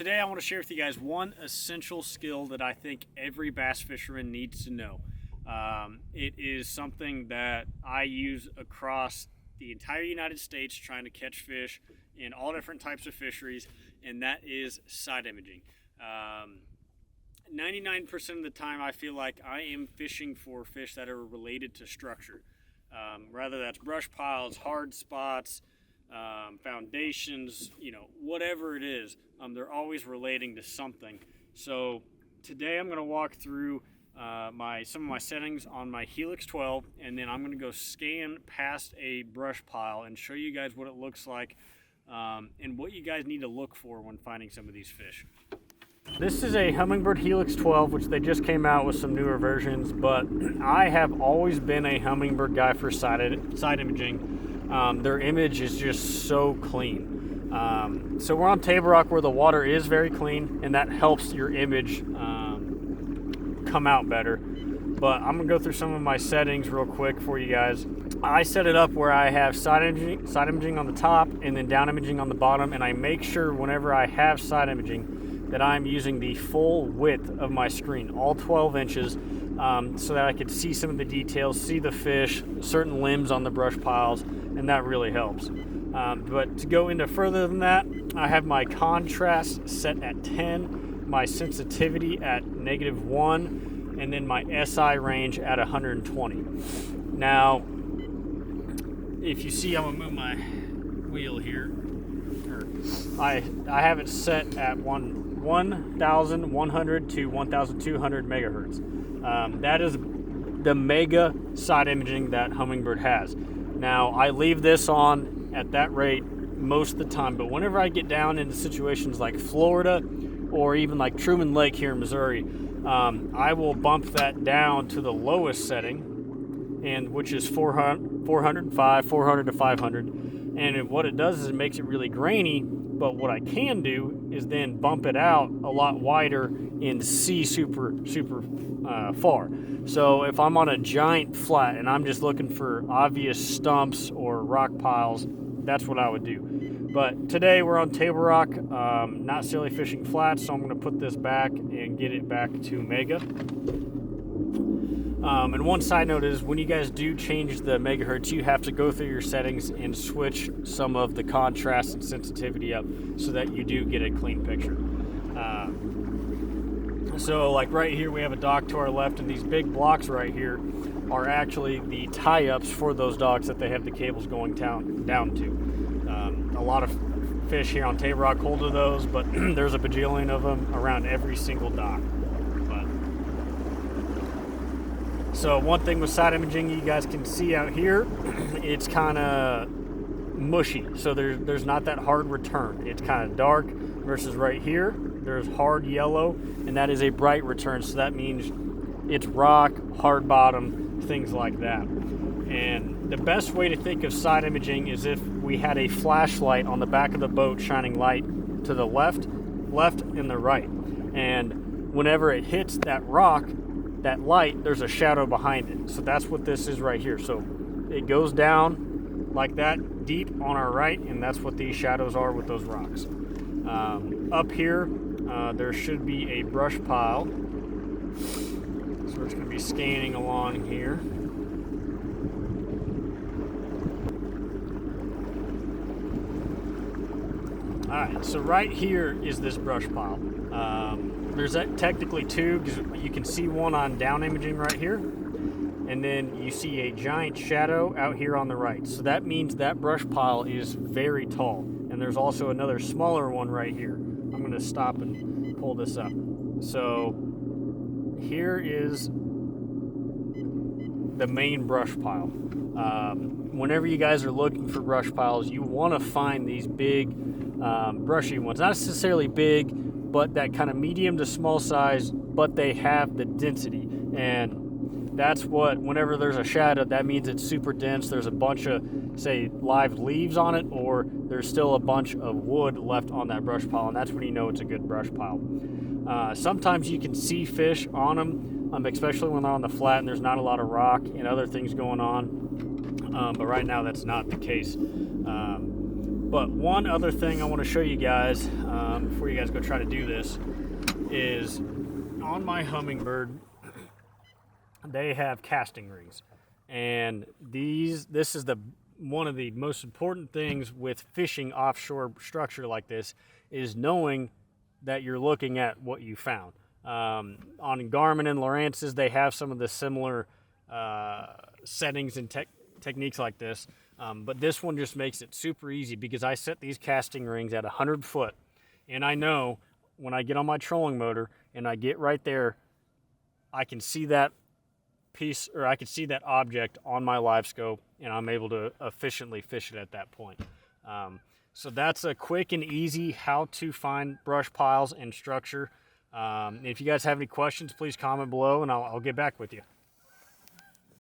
Today I want to share with you guys one essential skill that I think every bass fisherman needs to know. It is something that I use across the entire United States trying to catch fish in all different types of fisheries, and that is side imaging. 99% of the time I feel like I am fishing for fish that are related to structure. Rather that's brush piles, hard spots, foundations, whatever it is, they're always relating to something. So today I'm going to walk through some of my settings on my Helix 12, and then I'm going to go scan past a brush pile and show you guys what it looks like and what you guys need to look for when finding some of these fish. This is a Humminbird Helix 12, which they just came out with some newer versions, but I have always been a Humminbird guy for side imaging. Their image is just so clean. So we're on Table Rock where the water is very clean, and that helps your image come out better. But I'm gonna go through some of my settings real quick for you guys. I set it up where I have side imaging on the top and then down imaging on the bottom, and I make sure whenever I have side imaging that I'm using the full width of my screen, all 12 inches, so that I could see some of the details, see the fish, certain limbs on the brush piles, and that really helps. But to go into further than that, I have my contrast set at 10, my sensitivity at -1, and then my SI range at 120. Now, if you see, I'm gonna move my wheel here. I have it set at 1,100 to 1,200 megahertz. That is the mega side imaging that Humminbird has. Now, I leave this on at that rate most of the time, but whenever I get down into situations like Florida or even like Truman Lake here in Missouri, I will bump that down to the lowest setting, and which is 405, 400 to 500. And what it does is it makes it really grainy, but what I can do is then bump it out a lot wider and see super far. So if I'm on a giant flat and I'm just looking for obvious stumps or rock piles, that's what I would do. But today we're on Table Rock, not necessarily fishing flats, so I'm going to put this back and get it back to mega. And one side note is when you guys do change the megahertz, you have to go through your settings and switch some of the contrast and sensitivity up so that you do get a clean picture. So like right here, we have a dock to our left, and these big blocks right here are actually the tie-ups for those docks that they have the cables going down to. A lot of fish here on Table Rock hold to those, but there's a bajillion of them around every single dock. So one thing with side imaging you guys can see out here, it's kind of mushy. So there's not that hard return. It's kind of dark versus right here, there's hard yellow, and that is a bright return. So that means it's rock, hard bottom, things like that. And the best way to think of side imaging is if we had a flashlight on the back of the boat shining light to the left, and the right. And whenever it hits that rock, that light, there's a shadow behind it. So that's what this is right here. So it goes down like that deep on our right, and that's what these shadows are with those rocks. Up here, there should be a brush pile. So we're just going to be scanning along here. Alright, so right here is this brush pile. There's technically two, because you can see one on down imaging right here, and then you see a giant shadow out here on the right. So that means that brush pile is very tall. And there's also another smaller one right here. I'm going to stop and pull this up. So here is the main brush pile. Whenever you guys are looking for brush piles, you want to find these big brushy ones. Not necessarily big, but that kind of medium to small size, but they have the density. And that's what, whenever there's a shadow, that means it's super dense. There's a bunch of, say, live leaves on it, or there's still a bunch of wood left on that brush pile, and that's when you know it's a good brush pile. Sometimes you can see fish on them, especially when they're on the flat and there's not a lot of rock and other things going on. But right now that's not the case. But one other thing I want to show you guys before you guys go try to do this is on my Humminbird, they have casting rings, and this is one of the most important things with fishing offshore structure like this is knowing that you're looking at what you found. On Garmin and Lowrance's, they have some of the similar settings and techniques like this, but this one just makes it super easy because I set these casting rings at 100 foot, and I know when I get on my trolling motor and I get right there, I can see that piece, or I can see that object on my live scope, and I'm able to efficiently fish it at that point. So that's a quick and easy how to find brush piles and structure. If you guys have any questions, please comment below and I'll get back with you.